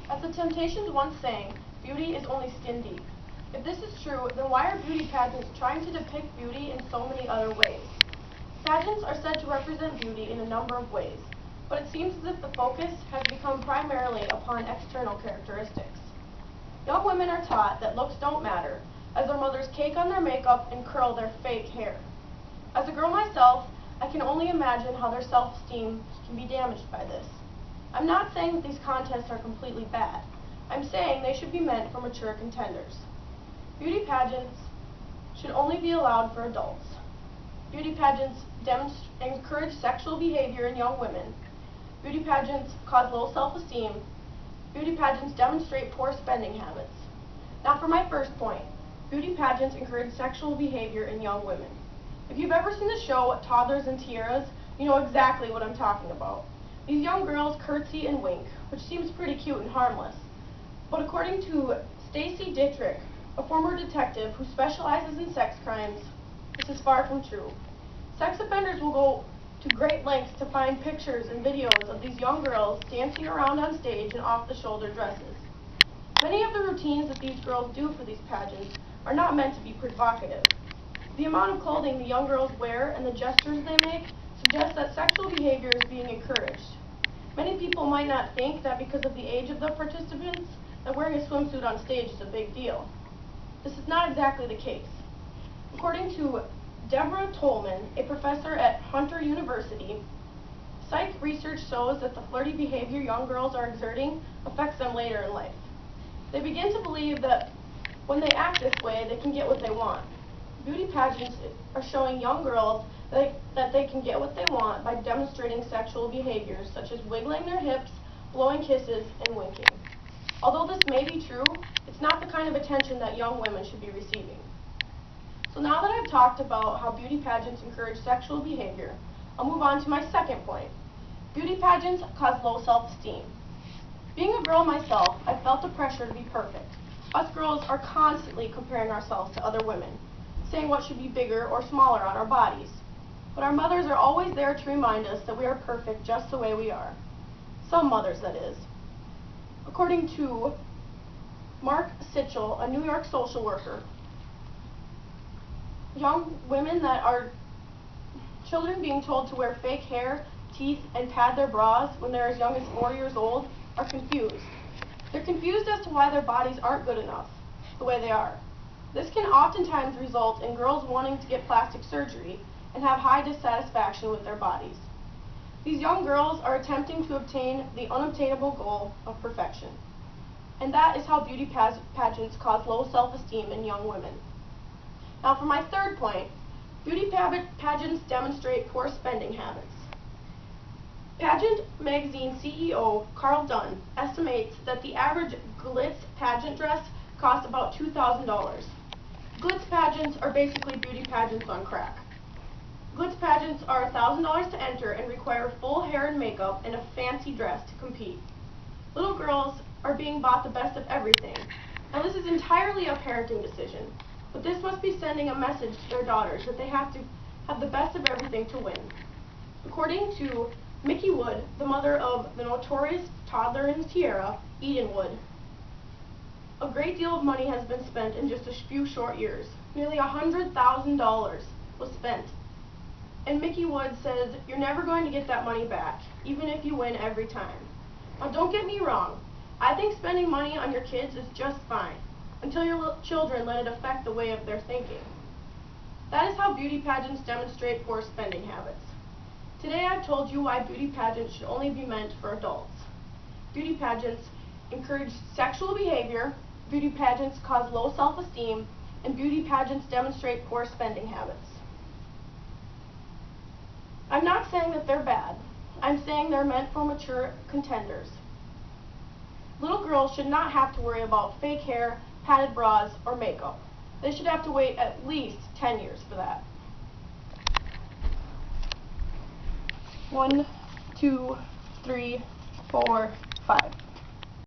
As the Temptations once sang, beauty is only skin deep. If this is true, then why are beauty pageants trying to depict beauty in so many other ways? Pageants are said to represent beauty in a number of ways, but it seems as if the focus has become primarily upon external characteristics. Young women are taught that looks don't matter, as their mothers cake on their makeup and curl their fake hair. As a girl myself, I can only imagine how their self-esteem can be damaged by this. I'm not saying that these contests are completely bad. I'm saying they should be meant for mature contenders. Beauty pageants should only be allowed for adults. Beauty pageants encourage sexual behavior in young women. Beauty pageants cause low self-esteem. Beauty pageants demonstrate poor spending habits. Now for my first point, beauty pageants encourage sexual behavior in young women. If you've ever seen the show Toddlers and Tiaras, you know exactly what I'm talking about. These young girls curtsy and wink, which seems pretty cute and harmless. But according to Stacy Dittrich, a former detective who specializes in sex crimes, this is far from true. Sex offenders will go to great lengths to find pictures and videos of these young girls dancing around on stage in off-the-shoulder dresses. Many of the routines that these girls do for these pageants are not meant to be provocative. The amount of clothing the young girls wear and the gestures they make suggests that sexual behavior is being encouraged. Many people might not think that because of the age of the participants, that wearing a swimsuit on stage is a big deal. This is not exactly the case. According to Deborah Tolman, a professor at Hunter University, psych research shows that the flirty behavior young girls are exerting affects them later in life. They begin to believe that when they act this way, they can get what they want. Beauty pageants are showing young girls that they can get what they want by demonstrating sexual behaviors such as wiggling their hips, blowing kisses, and winking. Although this may be true, it's not the kind of attention that young women should be receiving. So now that I've talked about how beauty pageants encourage sexual behavior, I'll move on to my second point. Beauty pageants cause low self-esteem. Being a girl myself, I felt the pressure to be perfect. Us girls are constantly comparing ourselves to other women, saying what should be bigger or smaller on our bodies. But our mothers are always there to remind us that we are perfect just the way we are. Some mothers, that is. According to Mark Sitchell, a New York social worker, young women that are children being told to wear fake hair, teeth, and pad their bras when they're as young as 4 years old are confused. They're confused as to why their bodies aren't good enough the way they are. This can oftentimes result in girls wanting to get plastic surgery and have high dissatisfaction with their bodies. These young girls are attempting to obtain the unobtainable goal of perfection. And that is how beauty pageants cause low self-esteem in young women. Now for my third point, beauty pageants demonstrate poor spending habits. Pageant magazine CEO Carl Dunn estimates that the average glitz pageant dress costs about $2,000. Glitz pageants are basically beauty pageants on crack. Glitz pageants are $1,000 to enter and require full hair and makeup and a fancy dress to compete. Little girls are being bought the best of everything. Now this is entirely a parenting decision, but this must be sending a message to their daughters that they have to have the best of everything to win. According to Mickey Wood, the mother of the notorious Toddler and Tiara, Eden Wood, a great deal of money has been spent in just a few short years. Nearly $100,000 was spent. And Mickey Wood says, you're never going to get that money back, even if you win every time. Now don't get me wrong, I think spending money on your kids is just fine, until your children let it affect the way of their thinking. That is how beauty pageants demonstrate poor spending habits. Today I've told you why beauty pageants should only be meant for adults. Beauty pageants encourage sexual behavior, beauty pageants cause low self-esteem, and beauty pageants demonstrate poor spending habits. I'm not saying that they're bad. I'm saying they're meant for mature contenders. Little girls should not have to worry about fake hair, padded bras, or makeup. They should have to wait at least 10 years for that. 1, 2, 3, 4, 5.